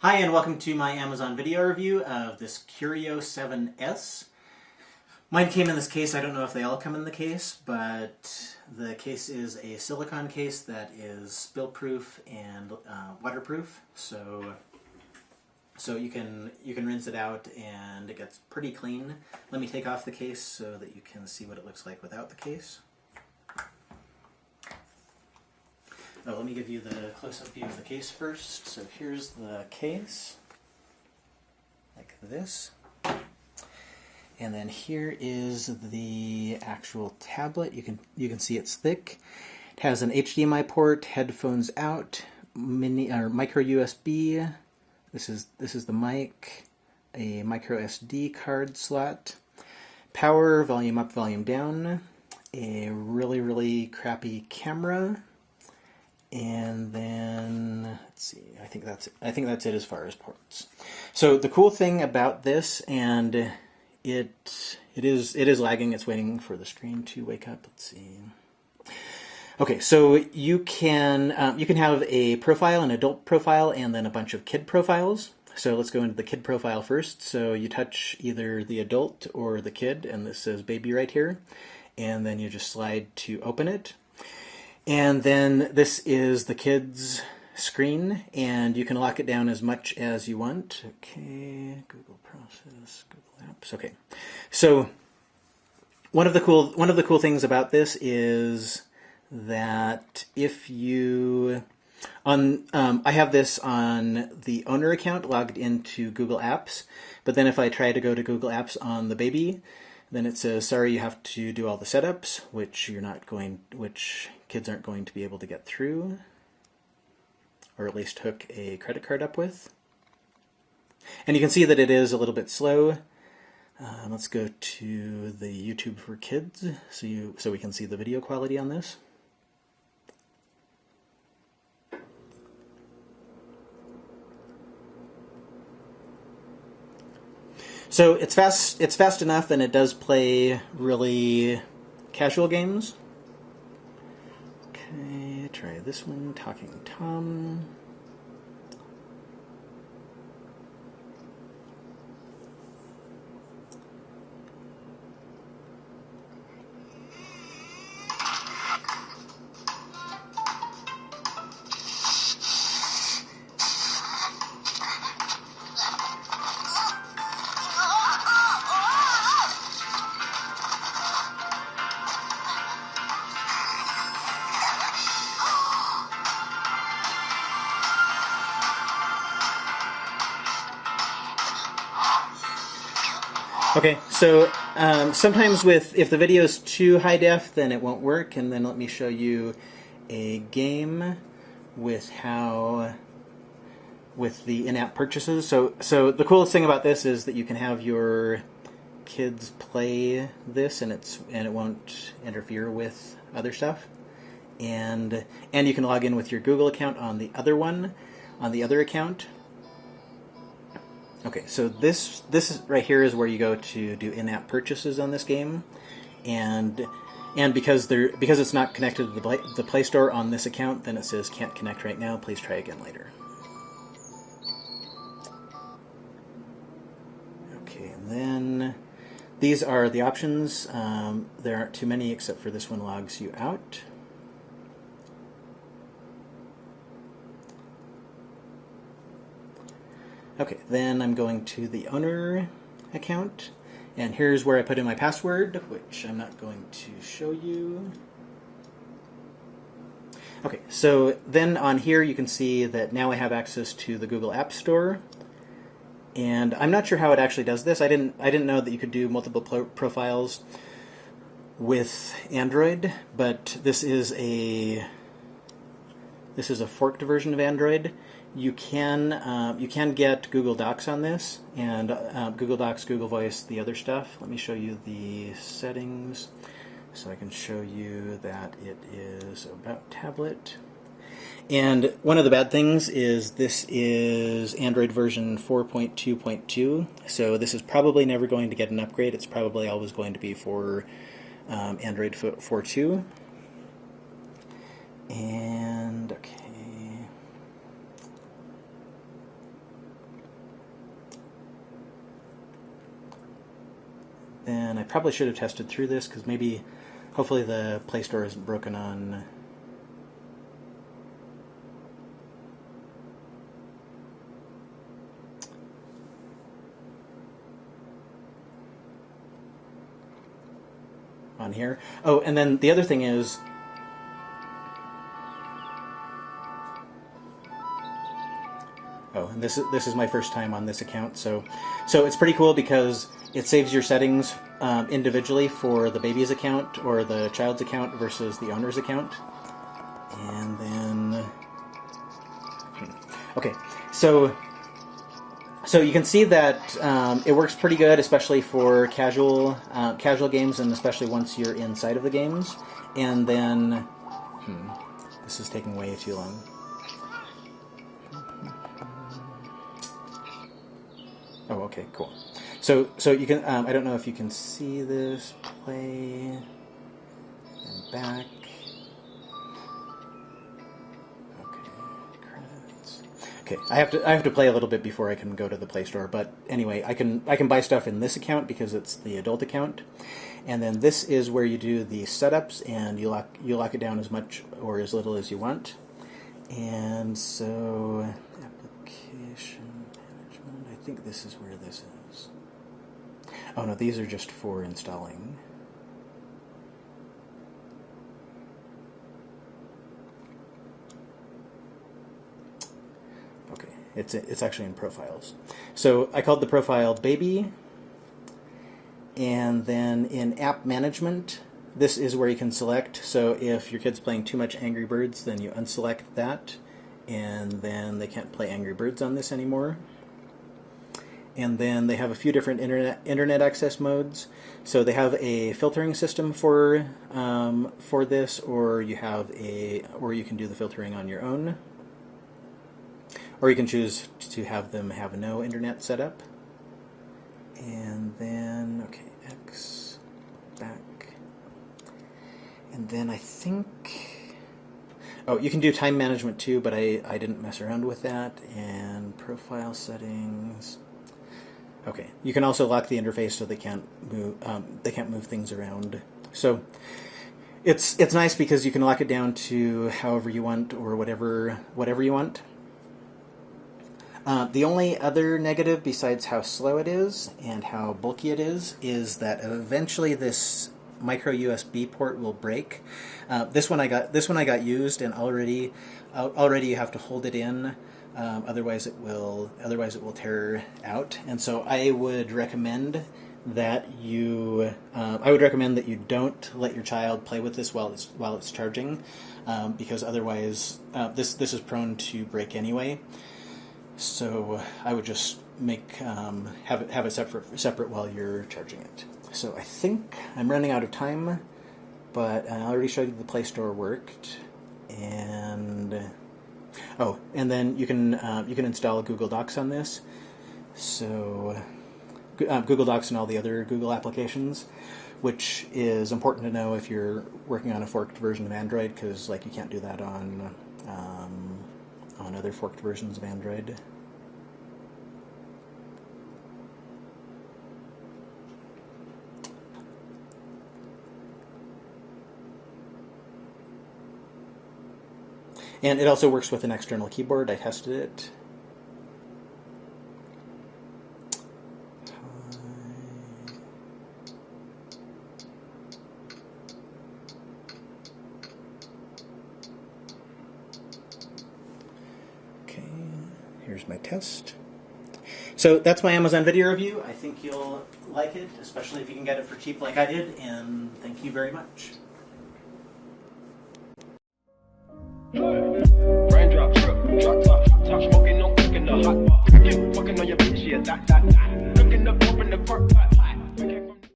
Hi, and welcome to my Amazon video review of this Kurio 7S. Mine came in this case. I don't know if they all come in the case, but the case is a silicone case that is spill-proof and waterproof. So you can rinse it out and it gets pretty clean. Let me take off the case so that you can see what it looks like without the case. Oh, let me give you the close-up view of the case first. So here's the case, like this. And then here is the actual tablet. You can see it's thick. It has an HDMI port, headphones out, micro USB. This is the mic, a micro SD card slot, power, volume up, volume down, a really crappy camera. And then let's see. I think that's it as far as ports. So the cool thing about this, and it is lagging. It's waiting for the screen to wake up. Let's see. Okay, so you can have a profile, an adult profile, and then a bunch of kid profiles. So let's go into the kid profile first. So you touch either the adult or the kid, and this says baby right here, and then you just slide to open it. And then this is the kids' screen, and you can lock it down as much as you want. Okay, Google Process, Google Apps. Okay, so one of the cool things about this is that if you I have this on the owner account logged into Google Apps, but then if I try to go to Google Apps on the baby, then it says, sorry, you have to do all the setups, which kids aren't going to be able to get through, or at least hook a credit card up with. And you can see that it is a little bit slow. Let's go to the YouTube for kids so we can see the video quality on this. So it's fast enough, and it does play really casual games. Okay, try this one, Talking Tom. Okay, so sometimes if the video is too high def, then it won't work. And then let me show you a game with the in-app purchases. So the coolest thing about this is that you can have your kids play this, and it won't interfere with other stuff. And you can log in with your Google account on the other account. Okay, so this is right here is where you go to do in-app purchases on this game, and because it's not connected to the Play Store on this account, then it says can't connect right now. Please try again later. Okay, and then these are the options. There aren't too many except for this one logs you out. Okay, then I'm going to the owner account, and here's where I put in my password, which I'm not going to show you. Okay, so then on here you can see that now I have access to the Google App Store, and I'm not sure how it actually does this. I didn't know that you could do multiple profiles with Android, but this is a forked version of Android. You can get Google Docs on this, and Google Docs, Google Voice, the other stuff. Let me show you the settings so I can show you that it is about tablet. And one of the bad things is this is Android version 4.2.2, so this is probably never going to get an upgrade. It's probably always going to be for Android 4.2. And okay. then I probably should have tested through this, because maybe, hopefully the Play Store isn't broken on... on here. Oh, and then the other thing is, oh, and this is my first time on this account, so it's pretty cool because it saves your settings individually for the baby's account or the child's account versus the owner's account. And then, okay, so you can see that it works pretty good, especially for casual games, and especially once you're inside of the games. And then, this is taking way too long. Oh, okay, cool. So you can, I don't know if you can see this, play, and back. Okay, credits. Okay, I have to play a little bit before I can go to the Play Store, but anyway, I can buy stuff in this account because it's the adult account. And then this is where you do the setups, and you lock it down as much or as little as you want. And so, application management, I think this is where this is. Oh no, these are just for installing. Okay, it's actually in profiles. So I called the profile baby, and then in app management, this is where you can select. So if your kid's playing too much Angry Birds, then you unselect that, and then they can't play Angry Birds on this anymore. And then they have a few different internet access modes. So they have a filtering system for this, or you can do the filtering on your own, or you can choose to have them have no internet setup. And then, okay, X, back, and then I think, oh, you can do time management too, but I didn't mess around with that. And profile settings. Okay, you can also lock the interface so they can't move things around. So it's nice because you can lock it down to however you want, or whatever you want. The only other negative, besides how slow it is and how bulky it is that eventually this micro USB port will break. This one I got used, and already you have to hold it in. Otherwise it will tear out. And so I would recommend that you don't let your child play with this while it's charging, because otherwise this is prone to break anyway. So I would just have it separate while you're charging it. So I think I'm running out of time, but I already showed you the Play Store worked, and oh, and then you can install Google Docs on this. So Google Docs and all the other Google applications, which is important to know if you're working on a forked version of Android, because you can't do that on other forked versions of Android. And it also works with an external keyboard. I tested it. Okay, here's my test. So that's my Amazon video review. I think you'll like it, especially if you can get it for cheap like I did, and thank you very much. Raindrop, drop top smoking, no cooking the hot pot. Fucking on your bitch, yeah, that. Cooking up, open the park pot.